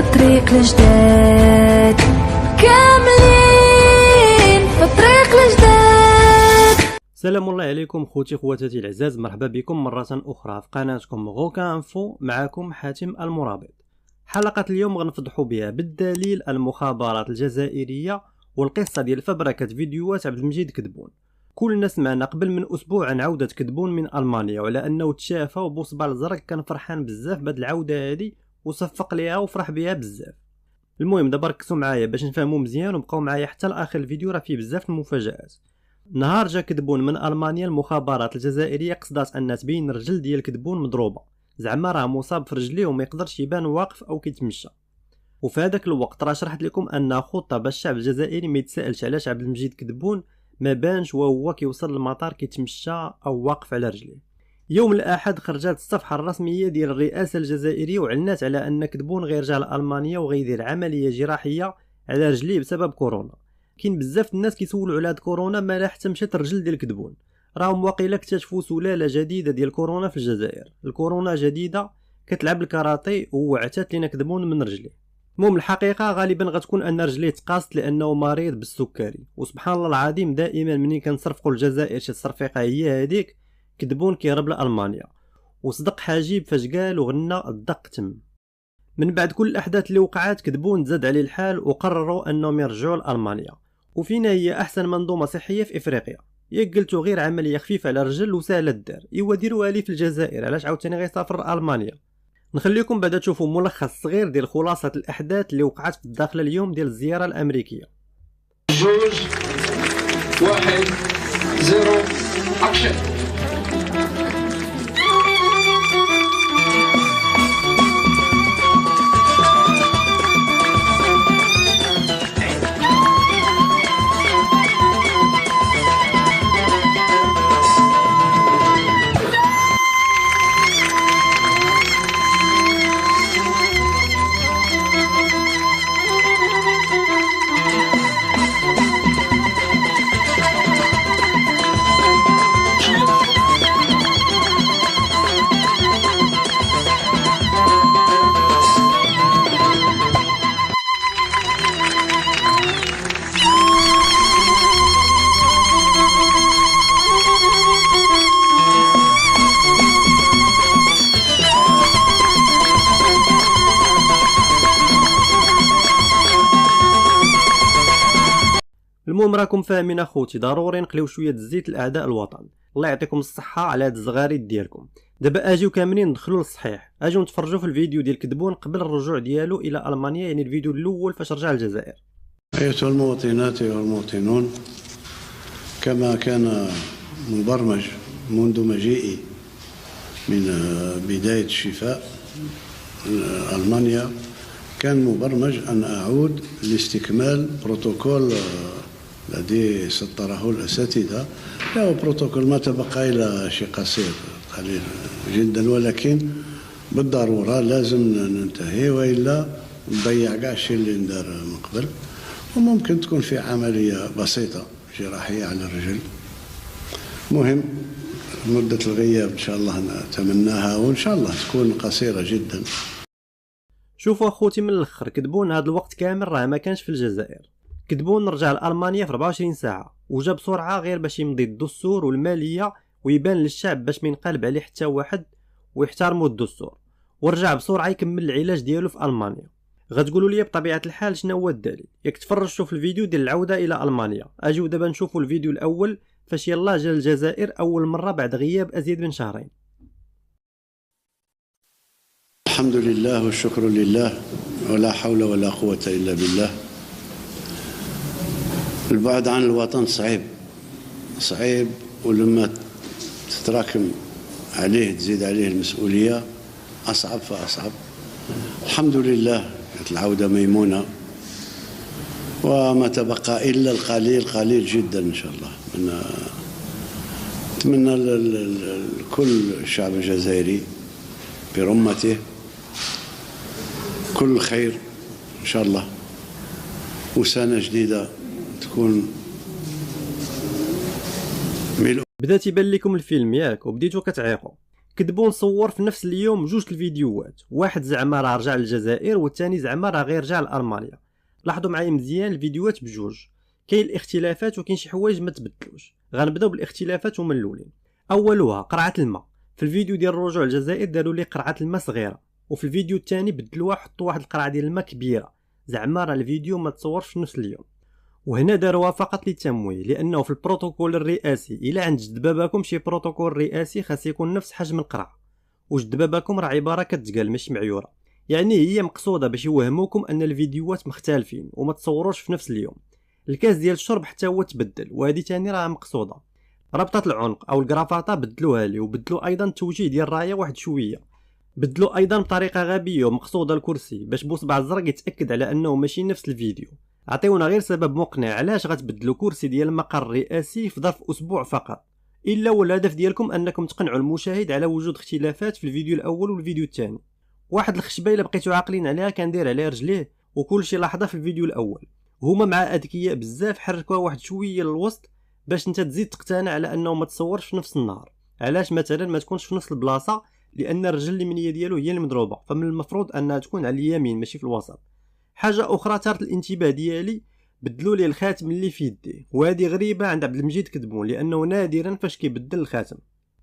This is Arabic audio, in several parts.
الطريق الجداد، كاملين في الطريق الجداد. سلام الله عليكم خوتي خواتاتي العزاز، مرحبا بكم مرة أخرى في قناتكم غوكا انفو. معكم حاتم المرابط. حلقة اليوم غنفضحوا بها بالدليل المخابرات الجزائرية والقصة ديال فبركة فيديوهات عبد المجيد كدبون. كلنا سمعنا قبل من أسبوع عن عودة كدبون من ألمانيا، وعلى أنه تشافى وبوصبع الزرق كان فرحان بزاف بهاد العودة هادي وصفق ليها وفرح بها بزاف. المهم دابا ركزوا معايا باش نفهموا مزيان وبقاو معايا حتى لاخر الفيديو، راه فيه بزاف المفاجآت. نهار جا كدبون من ألمانيا، المخابرات الجزائرية قصدات أن تبين الرجل ديال كدبون مضروبة، زعما راه مصاب في رجليه وما يقدرش يبان واقف أو كيتمشى. وفي هذاك الوقت راه شرحت لكم أن خطة باش الشعب الجزائري ما يتسائلش علاش عبد المجيد كدبون ما بانش وهو كيوصل للمطار كيتمشى أو واقف على رجليه. يوم الأحد خرجت الصفحة الرسمية ديال الرئاسة الجزائرية وعلنات على أن كدبون غيرجع لألمانيا وغيدير عملية جراحية على رجليه بسبب كورونا. كاين بزاف الناس كيسولوا على هاد كورونا، ما حتى مشات الرجل ديال كدبون. راهم واقيلا اكتشفوا سلاله جديده ديال كورونا في الجزائر، الكورونا جديده كتلعب الكاراتي وعتات لينا كدبون من رجليه. المهم الحقيقه غالبا غتكون ان رجليه تقاست لانه مريض بالسكري، وسبحان الله العظيم دائما منين كنصرفقوا الجزائر شي تصرفيقه هي هذيك كدبون كيهرب لألمانيا. وصدق حاجيب فاش قال وغنى الدق تم. من بعد كل الاحداث اللي وقعات كدبون زاد عليه الحال وقرروا انهم يرجعوا لألمانيا. وفينا هي احسن منظومه صحيه في افريقيا، ياك قلتو غير عمليه خفيفه على الرجل وسهله الدار، ايوا ديروها لي في الجزائر، علاش عاوتاني غيسافر المانيا؟ نخليكم بعدا تشوفوا ملخص صغير ديال خلاصه الاحداث اللي وقعت في الداخله اليوم ديال الزياره الامريكيه. 2 1 0 اكشن. المهم راكم فاهمين اخوتي، ضروري نقليو شويه الزيت لاعداء الوطن. الله يعطيكم الصحه على هاد الزغاريد ديالكم. دابا اجيو كاملين ندخلوا للصحيح، اجيو نتفرجوا في الفيديو ديال كدبون قبل الرجوع ديالو الى المانيا، يعني الفيديو الاول فاش رجع الجزائر. ايتها المواطنات والمواطنون، كما كان مبرمج منذ مجيئي من بدايه الشفاء المانيا، كان مبرمج ان اعود لاستكمال بروتوكول الذي سطره الاساتذه. له بروتوكول ما تبقى الا شيء قصير قليل جدا، ولكن بالضروره لازم ننتهي والا نضيع كاع الشيء اللي ندار من قبل. وممكن تكون في عمليه بسيطه جراحيه على الرجل. مهم مده الغياب ان شاء الله نتمناها وان شاء الله تكون قصيره جدا. شوفوا اخوتي من الاخر، كدبون هذا الوقت كامل راه ما كانش في الجزائر. كدبون رجع لألمانيا في 24 ساعه وجا بسرعه غير باش يمضي الدستور والماليه ويبان للشعب باش ما ينقلب عليه حتى واحد ويحترموا الدستور، ورجع بسرعه يكمل العلاج ديالو في المانيا. غتقولوا لي بطبيعه الحال شنو هو الدليل؟ ياك تفرجتوا في الفيديو ديال العوده الى المانيا. اجيو دابا نشوفوا الفيديو الاول فاش يلا جا الجزائر اول مره بعد غياب ازيد من شهرين. الحمد لله والشكر لله ولا حول ولا قوة إلا بالله. البعد عن الوطن صعيب، ولما تتراكم عليه تزيد عليه المسؤولية أصعب فأصعب. الحمد لله كانت العودة ميمونة، وما تبقى إلا القليل قليل جدا إن شاء الله. أتمنى لكل الشعب الجزائري برمته كل خير إن شاء الله، وسنة جديدة تكون بدا تيبان لكم الفيلم ياك وبديتو كتعيقوا. كذبوا نصور في نفس اليوم جوج الفيديوهات، واحد زعما راه رجع للجزائر والثاني زعما راه غير رجع لألمانيا. لاحظوا معايا مزيان الفيديوهات بجوج كاين الاختلافات وكاين شي حوايج ما تبدلوش. غنبداو بالاختلافات هما الاولين. اولها قرعه الماء. في الفيديو ديال الرجوع للجزائر داروا لي قرعه الماء صغيره، وفي الفيديو الثاني بدلوها حطوا واحد القرعه ديال الماء كبيره، زعما راه الفيديو ما تصورش في نفس اليوم. وهنا داروها فقط للتمويه، لانه في البروتوكول الرئاسي الا عند جد باباكم شي بروتوكول رئاسي خاص يكون نفس حجم القرعه، وجد باباكم راه عباره كتقال ماشي معيوره، يعني هي مقصوده باش يوهموكم ان الفيديوهات مختلفين وما تصوروش في نفس اليوم. الكاس ديال الشرب حتى هو تبدل، وهذه ثاني راه مقصوده. ربطه العنق او الكرافاطه بدلوها لي، وبدلوا ايضا التوجيه ديال الرايه واحد شويه، بدلوا ايضا بطريقه غبيه ومقصوده الكرسي باش بوصبع الزرق يتاكد على انه ماشي نفس الفيديو. عطيونا غير سبب مقنع علاش غتبدلوا كرسي ديال المقر الرئاسي في ظرف اسبوع فقط، الا والهدف ديالكم انكم تقنعوا المشاهد على وجود اختلافات في الفيديو الاول والفيديو الثاني. واحد الخشبه الا بقيتو عاقلين عليها كندير عليها رجليه وكلشي لاحظه في الفيديو الاول، هما مع اذكياء بزاف حركوها واحد شويه للوسط باش انت تزيد تقتنع على انه ما تصورش في نفس النهار. علاش مثلا ما تكونش في نفس البلاصه؟ لان الرجل اليمنيه ديالو هي المضروبه، فمن المفروض انها تكون على اليمين ماشي في الوسط. حاجه اخرى ثارت الانتباه ديالي، بدلوا لي الخاتم اللي في يدي، وهذه غريبه عند عبد المجيد كدبون لانه نادرا فاش كيبدل الخاتم.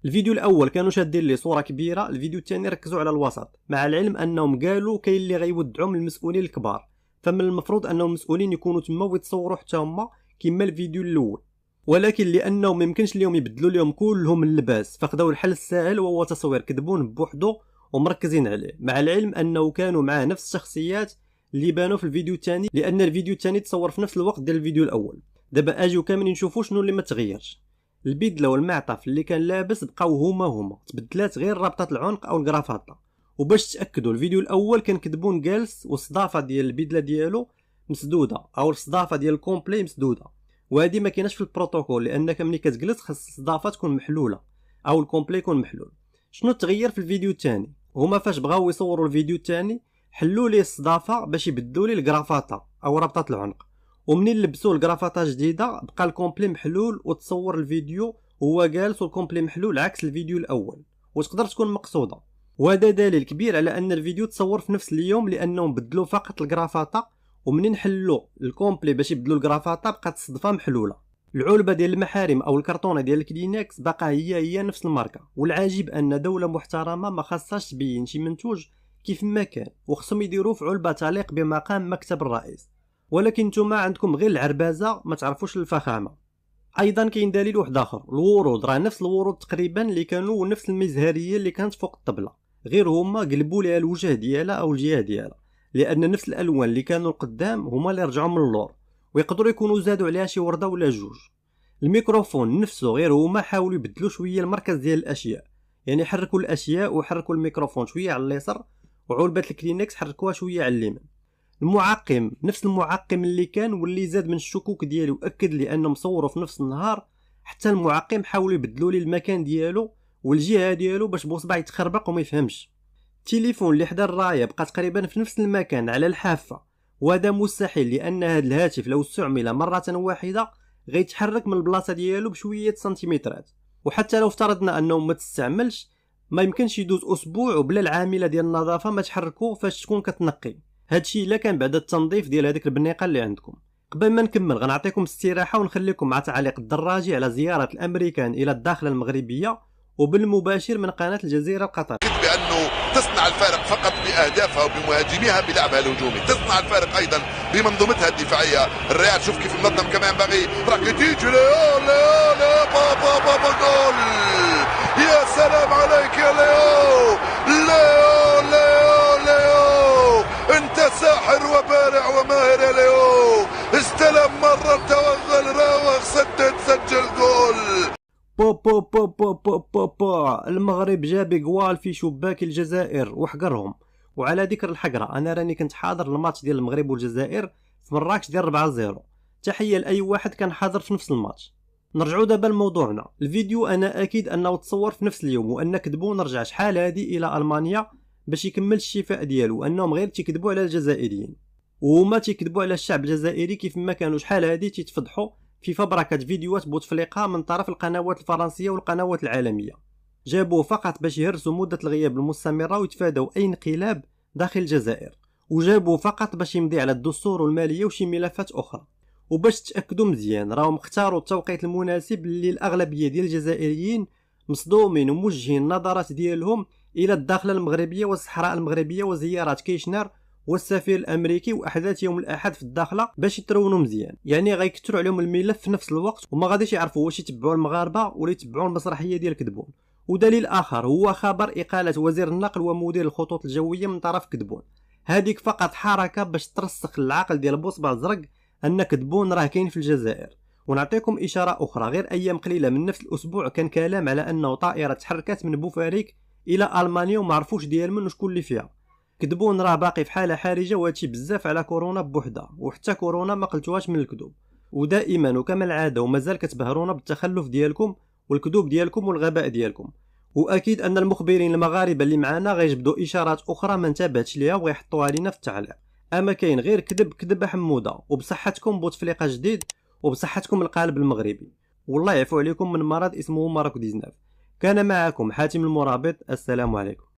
الفيديو الاول كانوا شادين لي صوره كبيره، الفيديو الثاني ركزوا على الوسط، مع العلم انهم قالوا كاين اللي غيودعوا من المسؤولين الكبار، فمن المفروض انه المسؤولين يكونوا تما ويتصوروا حتى هما كما الفيديو الاول، ولكن لانه ما يمكنش اليوم يبدلوا لهم كلهم اللباس فخداو الحل السهل وهو تصوير كدبون بوحدو ومركزين عليه، مع العلم انه كانوا معاه نفس الشخصيات اللي بانوا في الفيديو الثاني، لان الفيديو الثاني تصور في نفس الوقت ديال الفيديو الاول. دابا اجيو كاملين نشوفوا شنو اللي ما تغيرش. البدله والمعطف اللي كان لابس بقاو هما تبدلات غير رابطه العنق او الكرافاطه. وباش تاكدوا الفيديو الاول كان كدبون جالس والصدافه ديال البدله ديالو مسدوده او الصدافه ديال الكومبلي مسدوده، وهذه ما كايناش في البروتوكول لانك ملي كتجلس خاص الصدافه تكون محلوله او الكومبلي يكون محلول. شنو تغير في الفيديو الثاني؟ هما فاش بغاو يصوروا الفيديو الثاني حلوا ليه الصدافه باش يبدلوا ليه الكرافاطه او رابطه العنق، ومنين لبسوا الكرافاطه جديده بقى الكومبلي محلول وتصور الفيديو وهو جالس والكومبلي محلول عكس الفيديو الاول، وتقدر تكون مقصوده. وهذا دليل كبير على ان الفيديو تصور في نفس اليوم لانهم بدلوا فقط الكرافاطه، ومنين حلوا الكومبلي باش يبدلوا الكرافاطه بقات الصدفه محلوله. العلبه ديال المحارم او الكرتونه ديال الكلينكس باقا هي نفس الماركه، والعجيب ان دوله محترمه ما خاصهاش تبين شي منتوج كيف ما كان، وخصهم يديروا في علبه تليق بمقام مكتب الرئيس، ولكن نتوما عندكم غير العربازه ما تعرفوش الفخامه. ايضا كاين دليل واحد اخر، الورود راه نفس الورود تقريبا اللي كانوا ونفس المزهريه اللي كانت فوق الطبله، غير هما قلبوا ليها الوجه ديالها او الجهه ديالها، لان نفس الالوان اللي كانوا القدام هما اللي رجعوا من اللور، ويقدروا يكونوا زادوا عليها شي ورده ولا جوج. الميكروفون نفسه غير هما حاولوا يبدلوا شويه المركز ديال الاشياء، يعني حركوا الاشياء وحركوا الميكروفون شويه على اليسار وعلبه الكلينكس حركوها شويه على اليمين. المعقم نفس المعقم اللي كان واللي زاد من الشكوك ديالي واكد لي انهم صوروا في نفس النهار، حتى المعقم حاولوا يبدلوا لي المكان ديالو والجهه ديالو باش بوصبع يتخربق وما يفهمش. التليفون اللي حدا الرايه بقى تقريبا في نفس المكان على الحافه، وهذا مستحيل لان هذا الهاتف لو استعمل مره واحده غيتحرك من البلاصه ديالو بشويه سنتيمترات، وحتى لو افترضنا انه ما تستعملش ما يمكنش يدوز اسبوع وبلا العامله ديال النظافه ما تحركو فاش تكون كتنقي. هادشي الا كان بعد التنظيف ديال هذيك البنيقه اللي عندكم. قبل ما نكمل غنعطيكم استراحه ونخليكم مع تعليق الدراجي على زياره الامريكان الى الداخله المغربيه وبالمباشر من قناه الجزيره القطريه. بانه تصنع الفارق فقط باهدافها وبمهاجميها بلعبها الهجومي، تصنع الفارق ايضا بمنظومتها الدفاعيه. الريال شوف كيف منظم كما ينبغي، راكيتيتش ليو بابا جول، يا سلام عليك يا ليو انت ساحر وبارع وماهر يا ليو، استلم مرة توغل راوغ سدد سجل جول. المغرب جاب جوال في شباك الجزائر وحقرهم. وعلى ذكر الحقره، انا راني كنت حاضر الماتش ديال المغرب والجزائر في مراكش ديال 4-0، تحيه لاي واحد كان حاضر في نفس الماتش. نرجعوا دابا لموضوعنا. الفيديو انا اكيد انه تصور في نفس اليوم، وان كذبوا نرجع شحال هادي الى المانيا باش يكمل الشفاء ديالو، وانهم غير تيكذبوا على الجزائريين وهما تيكذبوا على الشعب الجزائري، كيف ما كانوا شحال هادي تيتفضحوا في فبركه فيديوهات بوتفليقه من طرف القنوات الفرنسيه والقنوات العالميه. جابوه فقط باش يهرسوا مدة الغياب المستمرة ويتفادوا أي انقلاب داخل الجزائر، وجابوه فقط باش يمضي على الدستور والمالية وشي ملفات أخرى. وباش تأكدوا مزيان راهم اختاروا التوقيت المناسب اللي الأغلبية ديال الجزائريين مصدومين وموجهين النظرات ديالهم إلى الداخلة المغربية والصحراء المغربية وزيارات كيشنر والسفير الامريكي واحداث يوم الاحد في الداخله باش يترونوا مزيان. يعني غيكثروا عليهم الملف في نفس الوقت وما غاديش يعرفوا واش يتبعوا المغاربه ولا يتبعوا المسرحيه ديال كدبون. ودليل اخر هو خبر اقاله وزير النقل ومدير الخطوط الجويه من طرف كدبون. هذيك فقط حركه باش ترسخ العقل ديال بوصبع الزرق ان كدبون راه كاين في الجزائر. ونعطيكم اشاره اخرى، غير ايام قليله من نفس الاسبوع كان كلام على انه طائره تحركت من بوفاريك الى المانيا وما عرفوش ديال من وشكون اللي فيها. كدبون راه باقي في حاله حرجه وهادشي بزاف على كورونا بوحدها، وحتى كورونا ما قلتوهاش من الكذوب. ودائما وكما العاده ومازال كتبهرونا بالتخلف ديالكم والكذوب ديالكم والغباء ديالكم. واكيد ان المخبرين المغاربه اللي معانا غيجبدوا اشارات اخرى ما انتبهتش ليها وغيحطوها لينا في التعليق. اما كاين غير كذب حموده. وبصحتكم بوتفليقه جديد وبصحتكم القالب المغربي. والله يعفو عليكم من مرض اسمه ماراك 19. كان معكم حاتم المرابط. السلام عليكم.